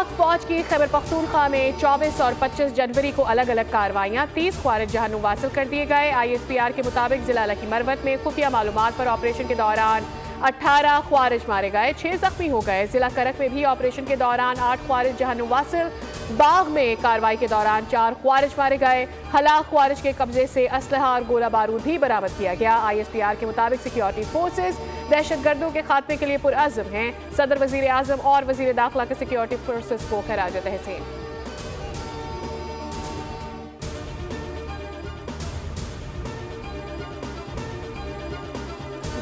पाक फौज की खैबर पख्तूनख्वा में 24 और 25 जनवरी को अलग अलग कार्रवाइयाँ, 30 ख्वारिज जहन्नुम वासिल कर दिए गए। ISPR के मुताबिक जिला लकी मरवत में खुफिया मालूमात पर ऑपरेशन के दौरान 18 ख्वारिज मारे गए, 6 जख्मी हो गए। जिला करक में भी ऑपरेशन के दौरान 8 ख्वारिज जहन्नुम वासिल। बाग में कार्रवाई के दौरान 4 ख्वारिज मारे गए। हलाक ख्वारिज के कब्जे से असलहा और गोला बारूद भी बरामद किया गया। ISPR के मुताबिक सिक्योरिटी फोर्सेज दहशतगर्दों के खात्मे के लिए पुरअज़्म हैं। सदर, वजीर आजम और वजीर दाखिला के सिक्योरिटी फोर्सेज को खराज तहसीन।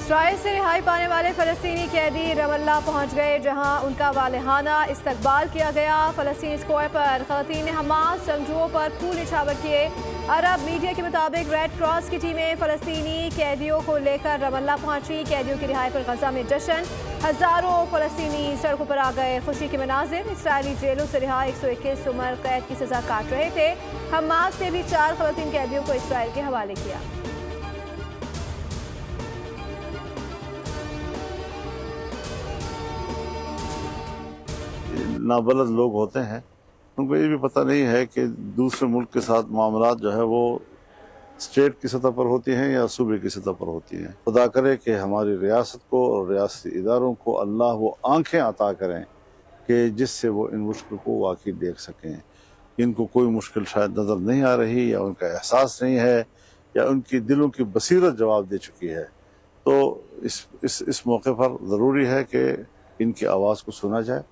इसराइल से रिहाई पाने वाले फ़लस्तीनी कैदी रमल्ला पहुंच गए, जहां उनका वालिहाना इस्तकबाल किया गया। फ़लस्तीनी स्क्वायर पर ख़वातीन ने हमास जंगजुओं पर फूल निछावर किए। अरब मीडिया के मुताबिक रेड क्रॉस की टीमें फ़लस्तीनी कैदियों को लेकर रमल्ला पहुंची। कैदियों की रिहाई पर गजा में जश्न, हज़ारों फ़लस्तीनी सड़कों पर आ गए। खुशी के मनाजिर। इसराइली जेलों से रिहा 121 उम्र कैद की सज़ा काट रहे थे। हमास ने भी 4 ख़वातीन कैदियों को इसराइल के हवाले किया। नाबलद लोग होते हैं, उनको ये भी पता नहीं है कि दूसरे मुल्क के साथ मामलात जो है वो स्टेट की सतह पर होती हैं या सूबे की सतह पर होती हैं। खुदा करे कि हमारी रियासत को और रियासती इदारों को अल्लाह वो आंखें अता करें कि जिससे वो इन मुश्किल को वाकई देख सकें। इनको कोई मुश्किल शायद नज़र नहीं आ रही या उनका एहसास नहीं है या उनकी दिलों की बसीरत जवाब दे चुकी है। तो इस मौके पर ज़रूरी है कि इनकी आवाज़ को सुना जाए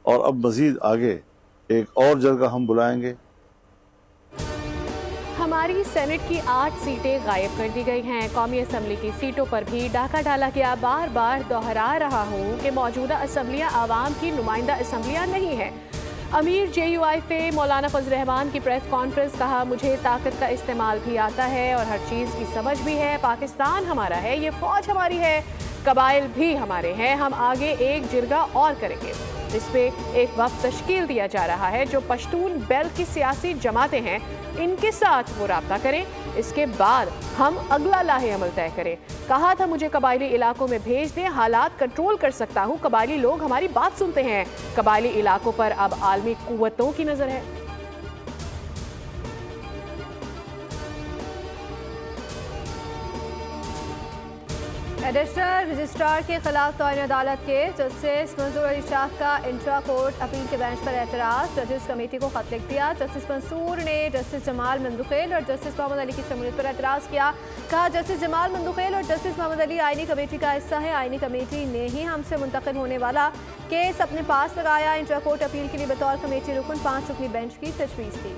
और अब मजीद आगे एक और जगह हम बुलाएंगे। हमारी सेनेट की 8 सीटें गायब कर दी गई हैं। कौमी असम्बली की सीटों पर भी डाका डाला गया। बार बार दोहरा रहा हूँ कि मौजूदा असम्बलियाँ आवाम की नुमाइंदा असम्बलियाँ नहीं हैं। अमीर JUIF मौलाना फजल रहमान की प्रेस कॉन्फ्रेंस, कहा मुझे ताकत का इस्तेमाल भी आता है और हर चीज़ की समझ भी है। पाकिस्तान हमारा है, ये फ़ौज हमारी है, कबाइल भी हमारे हैं। हम आगे एक जिरगा और करेंगे। इस पे एक वक्त तश्कील दिया जा रहा है। जो पश्तून बेल्ट की सियासी जमातें हैं, इनके साथ वो राब्ता करें। इसके बाद हम अगला लाहे अमल तय करें। कहा था मुझे कबायली इलाकों में भेज दें, हालात कंट्रोल कर सकता हूँ। कबायली लोग हमारी बात सुनते हैं। कबायली इलाकों पर अब आलमी कुव्वतों की नज़र है। एडिशनल रजिस्ट्रार के खिलाफ तौहीन अदालत के जस्टिस मंसूर अली शाह का इंट्रा कोर्ट अपील के बेंच पर एतराज़। जजेस कमेटी को खत लिख दिया। जस्टिस मंसूर ने जस्टिस जमाल मंदुखेल और जस्टिस मोहम्मद अली की शमूलियत पर एतराज़ किया। कहा जस्टिस जमाल मंदुखेल और जस्टिस मोहम्मद अली आईनी कमेटी का हिस्सा है। आईनी कमेटी ने ही हमसे मुंतकिल होने वाला केस अपने पास लगाया। इंट्रा कोर्ट अपील के लिए बतौर कमेटी रुकन 5 रुकनी बेंच की तजवीज़ की।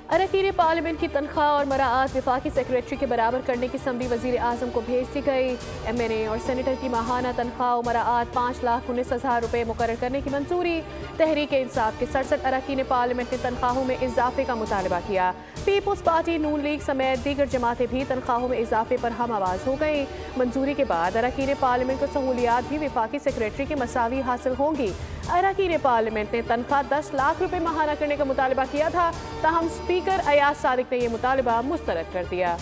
अरकान पार्लियामेंट की तनख्वाह और मराआत वफाकी सेक्रेटरी के बराबर करने की समरी वजीर आजम को भेज दी गई। MNA और सेनेटर की माहाना तनख्वाह और मराआत 5,19,000 रुपये मुकर्रर करने की मंजूरी। तहरीक इंसाफ के 67 अरकान पार्लियामेंट ने तनख्वाहों में इजाफे का मुतालबा किया। पीपुल्स पार्टी, नून लीग समेत दीगर जमातें भी तनख्वाहों में इजाफे पर हम आवाज़ हो गई। मंजूरी के बाद अरकान पार्लियामेंट को सहूलियात भी वफाकी सेक्रेटरी के मसावी हासिल होंगी। अरकान पार्लियामेंट ने तनख्वाह 10 लाख रुपये माहाना करने का मुतालबा किया था, ताहम स्पीकर अयाज सादिक ने यह मुतालबा मुस्तरद कर दिया।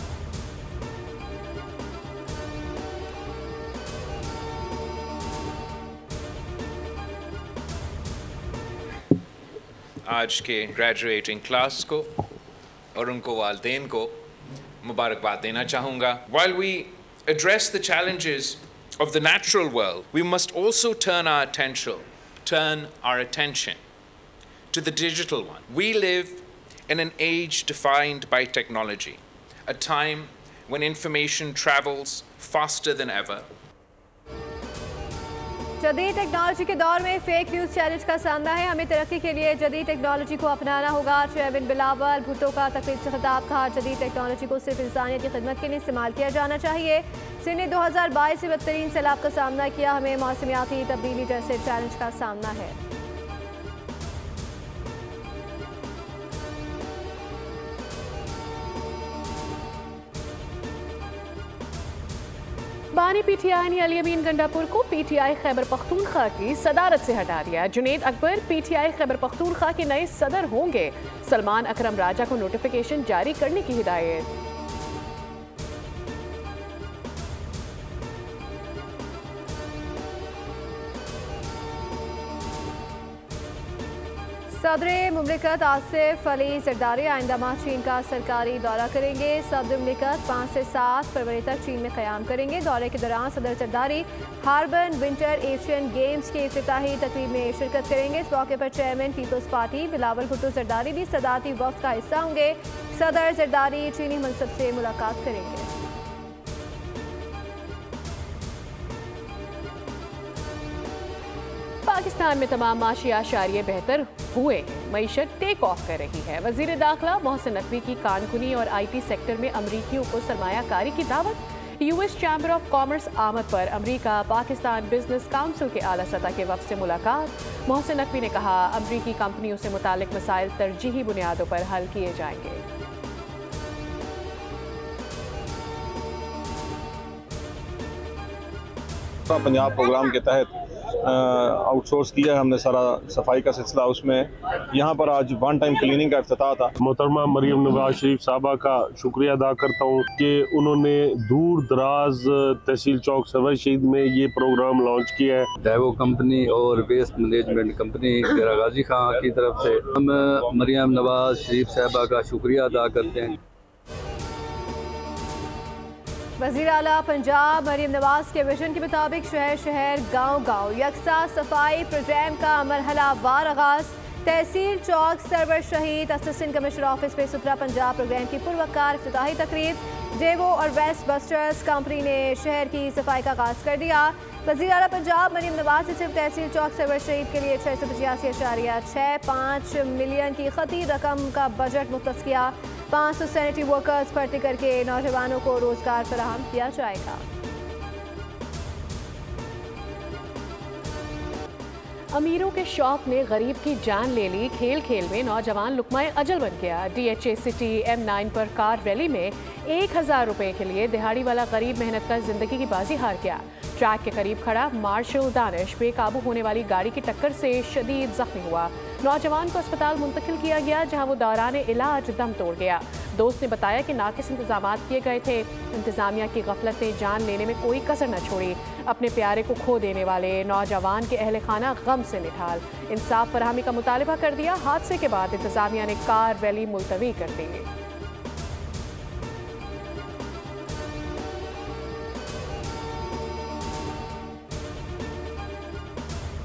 आज के ग्रेजुएटिंग क्लास को और उनको वालिदैन को मुबारकबाद देना चाहूँगा। While we address the challenges of the natural world, we must also turn our attention to the digital one. We live in an age defined by technology, a time when information travels faster than ever. जदीद technology के दौर में fake news challenge का सामना है। हमें तरक्की के लिए जदीद टेक्नोलॉजी को अपनाना होगा। चेयरमैन बिलावल भुट्टो का तकरीब से खिताब। कहा जदीद टेक्नोलॉजी को सिर्फ इंसानियत की खिदमत के लिए इस्तेमाल किया जाना चाहिए। सिंध ने 2022 से बदतरीन सैलाब का सामना किया। हमें मौसमियाती तब्दीली जैसे चैलेंज का सामना है। बानी PTI ने अली अमीन गंडापुर को PTI खैबर पख्तूनख्वा की सदारत से हटा दिया। जुनेद अकबर PTI खैबर पख्तूनख्वा के नए सदर होंगे। सलमान अकरम राजा को नोटिफिकेशन जारी करने की हिदायत। सदर मुमलिकत आसिफ अली जरदारी आइंदा माह चीन का सरकारी दौरा करेंगे। सदर मुमलिकत 5 से 7 फरवरी तक चीन में क़याम करेंगे। दौरे के दौरान सदर Zardari Harbin winter Asian games की इफ्तिताही तकरीब में शिरकत करेंगे। इस मौके पर चेयरमैन पीपल्स पार्टी बिलावल भुट्टो जरदारी भी सदारती वफ्द का हिस्सा होंगे। सदर जरदारी चीनी मनसब से मुलाकात करेंगे। पाकिस्तान में तमाम माशी आशारिये बेहतर हुए, मईशत टेक ऑफ कर रही है। वजीर दाखिला मोहसिन नकवी की कानकुनी और IT सेक्टर में अमरीकियों को सरमायाकारी की दावत। US चैम्बर ऑफ कॉमर्स आमद पर अमरीका पाकिस्तान बिजनेस काउंसिल के आला सतह के वफ्द से मुलाकात। मोहसिन नकवी ने कहा, अमरीकी कंपनियों से मुतालिक मसाइल तरजीही बुनियादों पर हल किए जाएंगे। पंजाब प्रोग्राम के तहत आउटसोर्स किया है हमने सारा सफाई का सिलसिला। उसमें यहाँ पर आज वन टाइम क्लीनिंग का इफ्तिताह था। मोहतरमा मरियम नवाज शरीफ साहबा का शुक्रिया अदा करता हूँ कि उन्होंने दूर दराज तहसील चौक सरवर शहीद में ये प्रोग्राम लॉन्च किया है। डेवो कंपनी और वेस्ट मैनेजमेंट कंपनी डेरा गाजी खां की तरफ से हम मरियम नवाज शरीफ साहबा का शुक्रिया अदा करते हैं। वज़ीर आला पंजाब मरियम नवाज के विजन के मुताबिक शहर शहर गांव गांव यकसा सफाई प्रोग्राम का मरहला वार आगाज। तहसील चौक सरवर शहीद असिस्टेंट कमिश्नर ऑफिस में सुथरा पंजाब प्रोग्राम की पुरवकार इफ्तिताही तकरीब। डेवो और वेस्ट बस्टर्स कंपनी ने शहर की सफाई का आगाज कर दिया। वज़ीर आला पंजाब मरियम नवाज ने सिर्फ तहसील चौक सरवर शहीद के लिए 685.65 मिलियन की खती रकम का बजट मुख्तस किया। 500 सैनिटरी वर्कर्स भर्ती करके नौजवानों को रोजगार फराहम किया जाएगा। अमीरों के शौक ने गरीब की जान ले ली। खेल खेल में नौजवान लुकमाए अजल बन गया। DHA सिटी M9 पर कार रैली में 1000 रुपए के लिए दिहाड़ी वाला गरीब मेहनत कर जिंदगी की बाजी हार गया। ट्रैक के करीब खड़ा मार्शल दानिश बेकाबू होने वाली गाड़ी की टक्कर से शदीद जख्मी हुआ। नौजवान को अस्पताल मुंतकिल किया गया, जहां वो दौरान इलाज दम तोड़ गया। दोस्त ने बताया कि नाकिस इंतजाम किए गए थे। इंतजामिया की गफलत ने जान लेने में कोई कसर न छोड़ी। अपने प्यारे को खो देने वाले नौजवान के अहले खाना गम से निठाल। इंसाफ फरहमी का मुतालबा कर दिया। हादसे के बाद इंतजामिया ने कार रैली मुलतवी कर दी।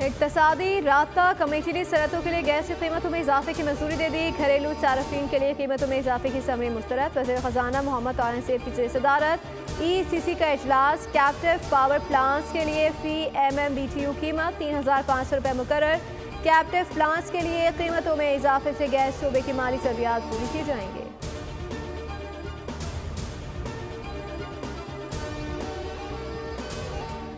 इक्तसादी राब्ता कमेटी ने सनअतों के लिए गैस की कीमतों में इजाफे की मंजूरी दे दी। घरेलू सार्फिन के लिए कीमतों में इजाफे की समरी मुस्तरद। वज़ीर ख़जाना मोहम्मद तौहीन सैफ की सदारत ECC का इजलास। कैप्टिव पावर प्लांट्स के लिए फी MMBTU कीमत 3500 रुपये मुकर्रर। कैप्टिव प्लांट्स के लिए कीमतों में इजाफे से गैस शोबे की माली ज़रूरियात पूरी की जाएंगे।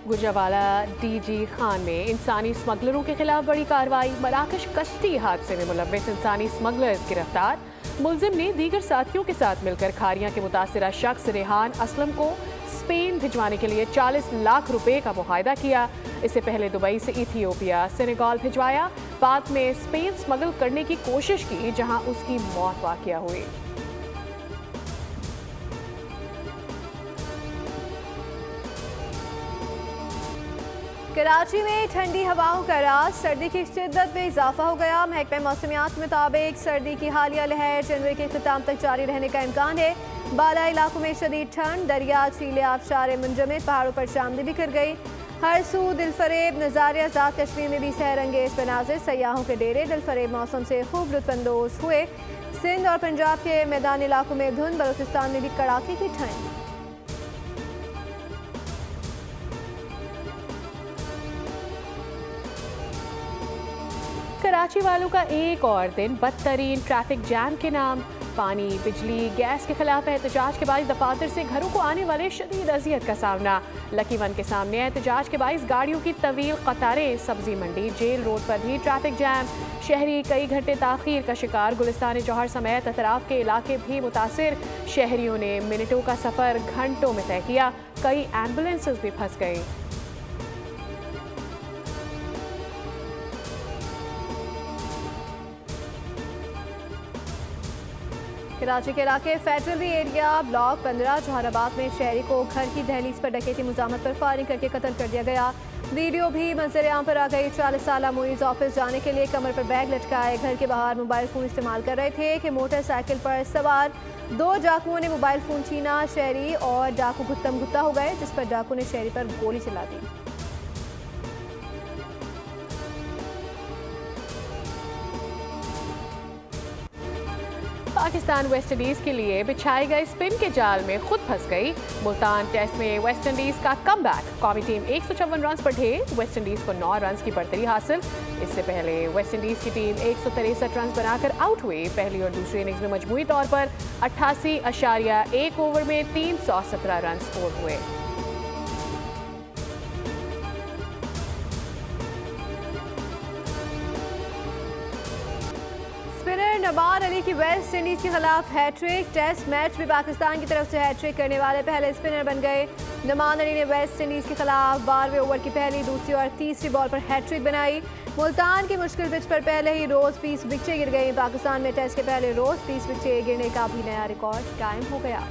गुजरावाला DG खान में इंसानी स्मगलरों के खिलाफ बड़ी कार्रवाई। मराकश कश्ती हादसे में मुलव्वस इंसानी स्मगलर्स गिरफ्तार। मुलजिम ने दीगर साथियों के साथ मिलकर खारियां के मुतासिरा शख्स रेहान असलम को स्पेन भिजवाने के लिए 40 लाख रुपए का मुआहदा किया। इससे पहले दुबई से इथियोपिया सेनेगल भिजवाया। बाद में स्पेन स्मगल करने की कोशिश की, जहां उसकी मौत वाक़या हुई। कराची में ठंडी हवाओं का राज। सर्दी की शिद्दत में इजाफा हो गया। महकमा मौसमियात के मुताबिक सर्दी की हालिया लहर जनवरी के इख्तिताम तक जारी रहने का इम्कान है। बाला इलाकों में शदीद ठंड। दरिया झीलें आबशार मुंजमद। पहाड़ों पर शामदी भी कर गई। हर सू दिलफरेब नज़ारे। आज़ाद कश्मीर में भी सैरंगेज मनाजिर। सयाहों के डेरे दिलफरेब मौसम से खूब लुत्फानंदोज हुए। सिंध और पंजाब के मैदानी इलाकों में धुंध। बलूचिस्तान में भी कड़ाके की ठंड। कराची वालों का एक और दिन बदतरीन ट्रैफिक जैम के नाम। पानी, बिजली, गैस के खिलाफ एहतजाज के बाइस दफातर से घरों को आने वाले शदीद अजियत का सामना। लकी वन के सामने एहतजाज के बाइस गाड़ियों की तवील कतारें। सब्जी मंडी, जेल रोड पर भी ट्रैफिक जैम। शहरी कई घंटे ताखीर का शिकार। गुलिस्तान जौहर समेत अतराफ के इलाके भी मुतासिर। शहरियों ने मिनटों का सफ़र घंटों में तय किया। कई एम्बुलेंसेज भी फंस गई। कराची के इलाके फेडरल एरिया ब्लॉक 15 जहानाबाद में शहरी को घर की दहलीज पर डकैती मुजामत पर फायरिंग करके कत्ल कर दिया गया। वीडियो भी मंजर आम पर आ गई। 40 साल मुईज ऑफिस जाने के लिए कमर पर बैग लटकाए घर के बाहर मोबाइल फ़ोन इस्तेमाल कर रहे थे कि मोटरसाइकिल पर सवार 2 डाकुओं ने मोबाइल फ़ोन छीना। शहरी और डाकू गुत्तम गुत्ता हो गए, जिस पर डाकू ने शहरी पर गोली चला दी। पाकिस्तान वेस्ट इंडीज के लिए बिछाए गए स्पिन के जाल में खुद फंस गई। मुल्तान टेस्ट में वेस्ट इंडीज का कमबैक। कौमी टीम 156 रन पर ढेर, वेस्ट इंडीज को 9 रन की बढ़तरी हासिल। इससे पहले वेस्ट इंडीज की टीम 163 रन बनाकर आउट हुई। पहली और दूसरी इनिंग्स में मजमूई तौर पर 88.1 ओवर में 317 रन स्कोर हुए। स्पिनर नबार अली की वेस्ट इंडीज के खिलाफ हैट्रिक। टेस्ट मैच में पाकिस्तान की तरफ से हैट्रिक करने वाले पहले स्पिनर बन गए। नबार अली ने वेस्ट इंडीज के खिलाफ 12वें ओवर की पहली, दूसरी और तीसरी बॉल पर हैट्रिक बनाई। मुल्तान की मुश्किल पिच पर पहले ही रोज 20 विकेटें गिर गई। पाकिस्तान में टेस्ट के पहले रोज 20 विकेटें गिरने का भी नया रिकॉर्ड कायम हो गया।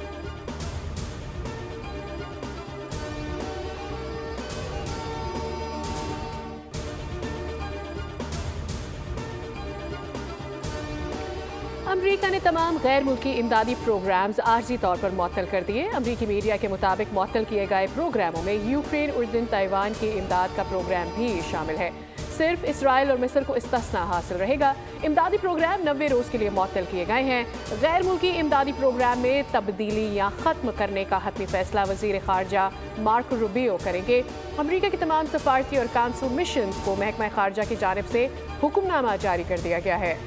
अमरीका ने तमाम गैर मुल्की इमदादी प्रोग्राम्स आर्जी तौर पर मुअत्तल कर दिए। अमरीकी मीडिया के मुताबिक मुअत्तल किए गए प्रोग्रामों में यूक्रेन, उर्दन, ताइवान की इमदाद का प्रोग्राम भी शामिल है। सिर्फ इसराइल और मिस्र को इस्तिस्ना हासिल रहेगा। इमदादी प्रोग्राम 90 रोज़ के लिए मुअत्तल किए गए हैं। गैर मुल्की इमदादी प्रोग्राम में तब्दीली या ख़त्म करने का हतमी फैसला वज़ीर ख़ारजा मार्को रूबियो करेंगे। अमरीका के तमाम सफारती और कांसुल मिशन को महकमा ख़ारजा की जानिब से हुक्मनामा जारी कर दिया गया है।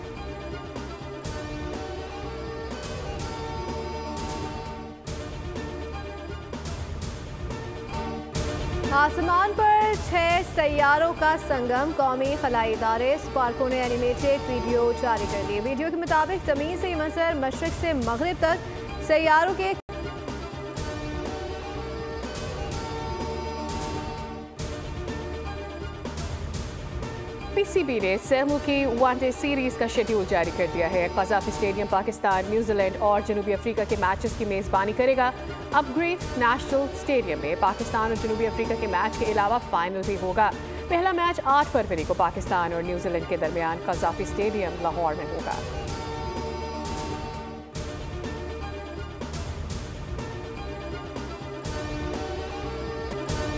आसमान पर 6 सैयारों का संगम। कौमी खलाई इदारे स्पार्को ने एनिमेटेड वीडियो जारी कर दी। वीडियो के मुताबिक ज़मीन से मंजर मशरिक से मगरिब तक सैयारों के पीसीबी ने सहमुखी वनडे सीरीज का शेड्यूल जारी कर दिया है। कज़ाफ़ी स्टेडियम पाकिस्तान, न्यूजीलैंड और जनूबी अफ्रीका के मैचेस की मेज़बानी करेगा। अपग्रेड नेशनल स्टेडियम में पाकिस्तान और जनूबी अफ्रीका के मैच के अलावा फाइनल भी होगा। पहला मैच 8 फरवरी को पाकिस्तान और न्यूजीलैंड के दरमियान कज़ाफ़ी स्टेडियम लाहौर में होगा।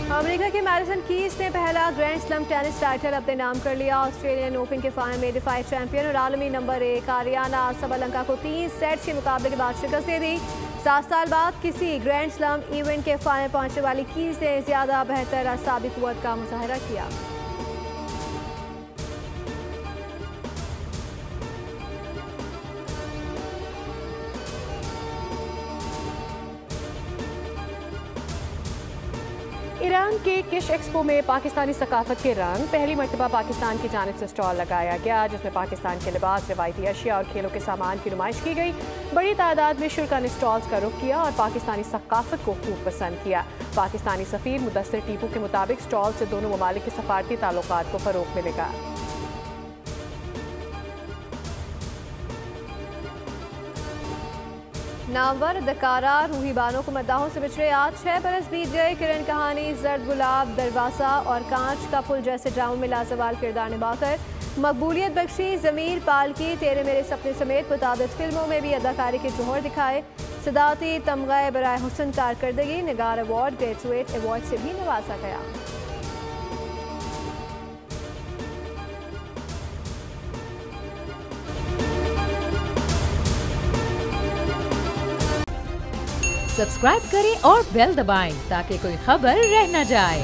अमेरिका के मैडिसन कीज ने पहला ग्रैंड स्लैम टेनिस टाइटल अपने नाम कर लिया। ऑस्ट्रेलियन ओपन के फाइनल में डिफाई चैंपियन और आलमी नंबर 1 आरियाना सबलंका को 3 सेट्स के मुकाबले के बाद शिकस्त दे दी। 7 साल बाद किसी ग्रैंड स्लैम इवेंट के फाइनल पहुंचने वाली कीज ने ज्यादा बेहतर असाबी कुव्वत का मुजाहरा किया। ईरान के किश एक्सपो में पाकिस्तानी सकाफत के रंग। पहली मरतबा पाकिस्तान की जानिब से स्टॉल लगाया गया, जिसमें पाकिस्तान के लिबास, रिवायती अशिया और खेलों के सामान की नुमाइश की गई। बड़ी तादाद में शुरा ने स्टॉल्स का रुख किया और पाकिस्तानी सकाफत को खूब पसंद किया। पाकिस्तानी सफ़ीर मुदस्सिर टीपू के मुताबिक स्टॉल से दोनों ममालिक के सफारती ताल्लुकात को फ़रोग़ मिलेगा। नामवर अदाकारा रूही बानो को मद्दाहों से बिछड़े आज 6 बरस बीत गए। किरण कहानी, जर्द गुलाब, दरवाज़ा और कांच का पुल जैसे ड्रामों में लाजवाल किरदार निभाकर मकबूलियत बख्शी। ज़मीर, पालकी, तेरे मेरे सपने समेत मुताबिक फिल्मों में भी अदाकारी के जोहर दिखाए। सदाती तमगा बराए हुस्न कारकर्दगी निगार अवार्ड, ग्रेजुएट अवार्ड से भी नवाजा गया। सब्सक्राइब करें और बेल दबाएं ताकि कोई खबर रह न जाए।